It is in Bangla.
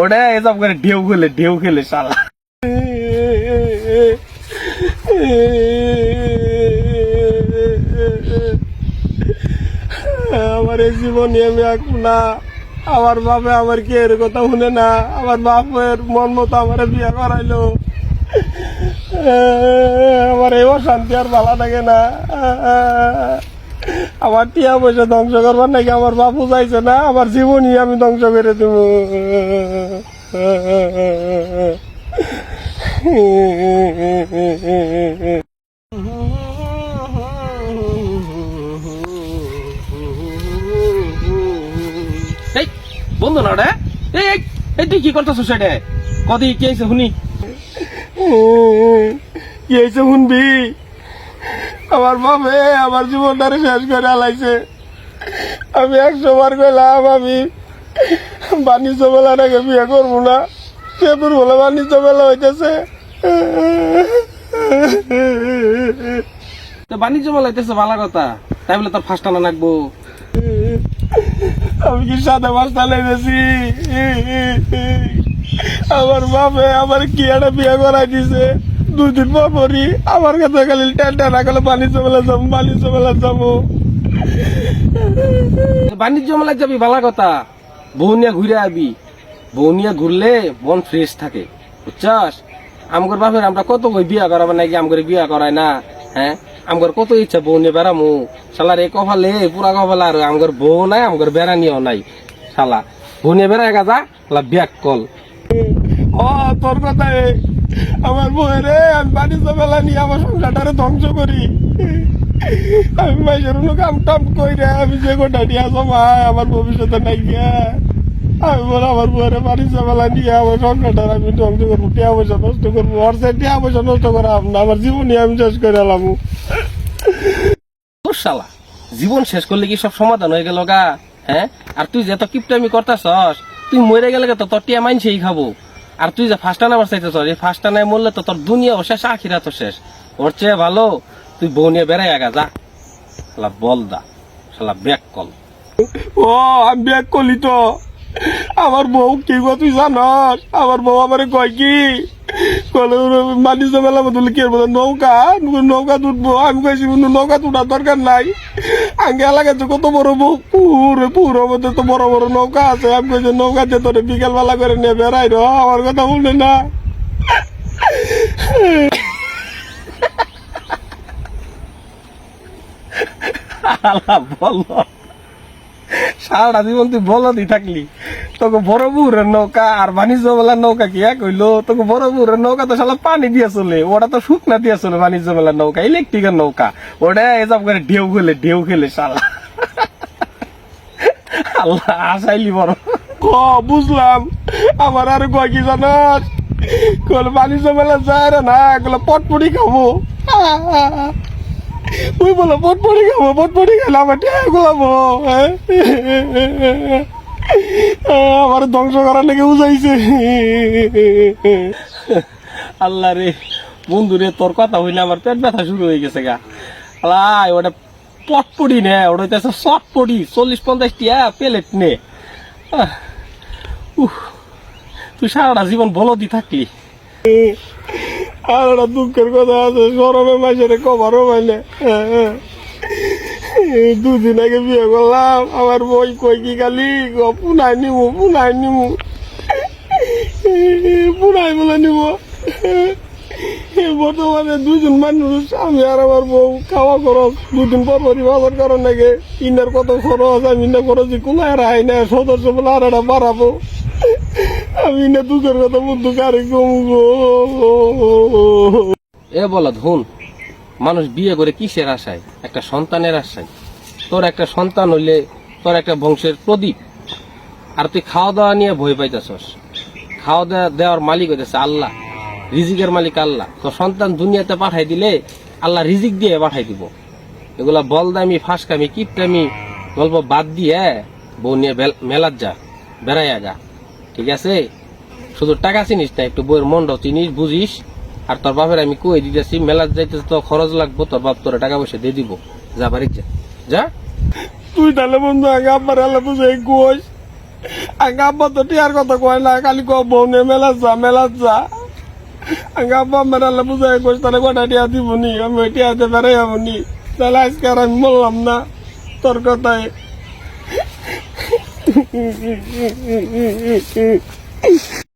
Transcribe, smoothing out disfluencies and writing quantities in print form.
ওটা এসব করে ঢেউ খেলে শালা। আমার এই জীবনে আমি আঁকবো না। আমার বাপে আমার কি এর কথা শুনে না। আমার বাপের মন মতো আমার বিয়ে করাইলো। আমার এই অশান্তি আর ভালো লাগে না। আমার টিয়া পয়সা ধ্বংস করবার নাকি আমার বাপু চাইছে না। আমার জীবনই আমি ধ্বংস করে দেব। বন্ধু না রে, এই তুই কি করতেছ সেটা? কদি কি হয়েছে শুনি? কি হয়েছে শুনবি? আমার বাপে আমার জীবনটারে শেষ করে আলাইছে। আমি 100 বার কইলাম আমি বাণিজ্য মেলার আগে বিয়ে করবো না। সে বলে বাণিজ্য মেলা হইতেছে। বাণিজ্য মেলা হইতেছে ভালো কথা, তাই বলে তোর ফার্স্ট টানা নাকবো? আমি কি সাদা মাছ টানাই দিয়েছি? আমার বাপে আমার কি একটা বিয়ে করাই দিছে। 2 দিন পরই আমার কাছে খালি টেনটা গেলে বাণিজ্য মেলা যাবো, বাণিজ্য মেলা যাবো। বাণিজ্য মেলায় যাবি ভালো কথা, বউ নিয়ে ঘুরে আবি। বউ নিয়ে ঘুরলে মন ফ্রেশ থাকে, বুঝছস? আমগর বাপের আমরা কত কই বিয়া করাবো নাকি, আমগরে বিয়া করায় না। হ্যাঁ, আমগর কত ইচ্ছা বউ নিয়ে বেড়ামু। শালার এ কপালে পুরা কপালে আর আমগর বউ নাই, আমগর বেড়ানিও নাই। শালা বউ নিয়ে বেড়ায় গাজা ব্যাক কল। ও তোর কথা আমার বউয়ের আমি বাণিজ্য মেলা নিয়ে আমার সংসারটারে ধ্বংস করি। আমি মাইসের কাম টাম কইরা আমি যে গোটা নিয়ে জমা আমার ভবিষ্যতে নাই গিয়া। আমি বলে আমার বউয়ের বাণিজ্য মেলা নিয়ে আমার সংসারটার আমি ধ্বংস করবো, টিয়া পয়সা নষ্ট করবো। ওর সে টিয়া পয়সা নষ্ট করাম না, আমার জীবনে আমি শেষ করে এলাম। তোর শালা জীবন শেষ করলে কি সব সমাধান হয়ে গেল গা? হ্যাঁ, আর তুই যে এত কিপটামি করতেছস, তুই মরে গেলে তো তোর টিয়া মাইনছেই খাবো। আর তুই যে ফার্স্ট টানা চাইতেছ, এই ফার্স্ট টানায় মরলে তো তোর দুনিয়াও শেষ, আখিরা তো শেষ। ওর চেয়ে ভালো তুই বউ নিয়ে বেড়াই আগা যা। শালা বলদা, শালা ব্যাক কল। ও আমি ব্যাক কলি তো। আমার বউ কি গো তুই জানস? আমার বউ আমার কয় কি বাণিজ্য মেলা বদলে কি নৌকা নৌকা তুটবো। আমি কইছি নৌকা তুটার দরকার নাই। আগে এলাকাতে কত বড় পুরো মধ্যে তো বড় বড় নৌকা আছে। আমি কইছি নৌকা দিয়ে তোরে বিকেল বেলা করে নিয়ে বেড়াই র। আমার কথা শুনে না। বল সারাটা জীবন তুই বলদি থাকলি, তোকে বড় বুড়ের নৌকা আর বাণিজ্য মেলার নৌকা কি এক হইলো? তোকে বড় বুড়ের নৌকা তো শালা পানি দিয়ে চলে, ওটা তো শুকনা দিয়ে চলে। বাণিজ্য মেলার নৌকা ইলেকট্রিকের নৌকা, ওটা এসব করে ঢেউ খেলে শালা। আল্লাহ আসাইলি বড়। বুঝলাম। আমার আর কয় কি জানাস, বাণিজ্য মেলা যায় না, এগুলো পটপটি খাবো। ওই বলো পটপটি খাবো, পটপটি খেলে আমার টিয়া গোলাবো। আমার ধ্বংস করার লেগে বুঝাইছে। আল্লাহ রে বন্ধু রে, তোর কথা হইলে আমার পেট ব্যথা শুরু হয়ে গেছে গা। আল্লাহ ওটা পটপটি নে, ওটা হইতেছে চটপটি। 40-50 টিয়া প্লেট নে। তুই সারাটা জীবন বলদি থাকলি। আর একটা দুঃখের কথা আছে, গরমে মাসের কভারও মাইলে। 2 দিন আগে বিয়ে করলাম। আমার বই কই কি খালি পুনাই নিমু পুনাই বলে নিব। বর্তমানে 2 জন মানুষ, আমি আর আমার বউ খাওয়া খরচ 2 দিন পর বাজার করার নাকি ইনার কত খরচ। আমি ইনার খরচ কোনায় রাই না, সদস্য বলে আর একটা বাড়াবো। আমি না দুঃখের কথা বন্ধু কারে কমবো। এ বলা ধুন, মানুষ বিয়ে করে কিসের আশায়? একটা সন্তানের আশায়। তোর একটা সন্তান হইলে তোর একটা বংশের প্রদীপ। আর তুই খাওয়া দাওয়া নিয়ে ভয় পাইতেছস। খাওয়া দাওয়া দেওয়ার মালিক হইতেছে আল্লাহ, রিজিকের মালিক আল্লাহ। তোর সন্তান দুনিয়াতে পাঠাই দিলে আল্লাহ রিজিক দিয়ে পাঠাই দিব। এগুলা বলদামি ফাঁসকামি কিপটামি গল্প বাদ দিয়ে বউ নিয়ে মেলার যা, বেড়াই আগা, ঠিক আছে? শুধু টাকা চিনিস না, একটু বইয়ের মনটাও চিনিস, বুঝিস। আর তোর বাপের আমি কই দিতেছি, মেলার যাইতে তো খরচ লাগবো, তোর বাপ তোর টাকা পয়সা দিয়ে দিব। যা বাড়ি যা। তুই তাহলে বন্ধু আগে আব্বার আল্লাহ বুঝাই কোষ আগে আব্বা তো টিয়ার কথা কয় না, খালি কো বউ নিয়ে মেলা যা। আগে আব্বা আমার আল্লাহ বুঝাই কইস তাহলে কটা টিয়া দিবনি, আমি ওই টিয়াতে বেড়াই যাবনি। তাহলে আজকে আর আমি বললাম না তোর কথায়।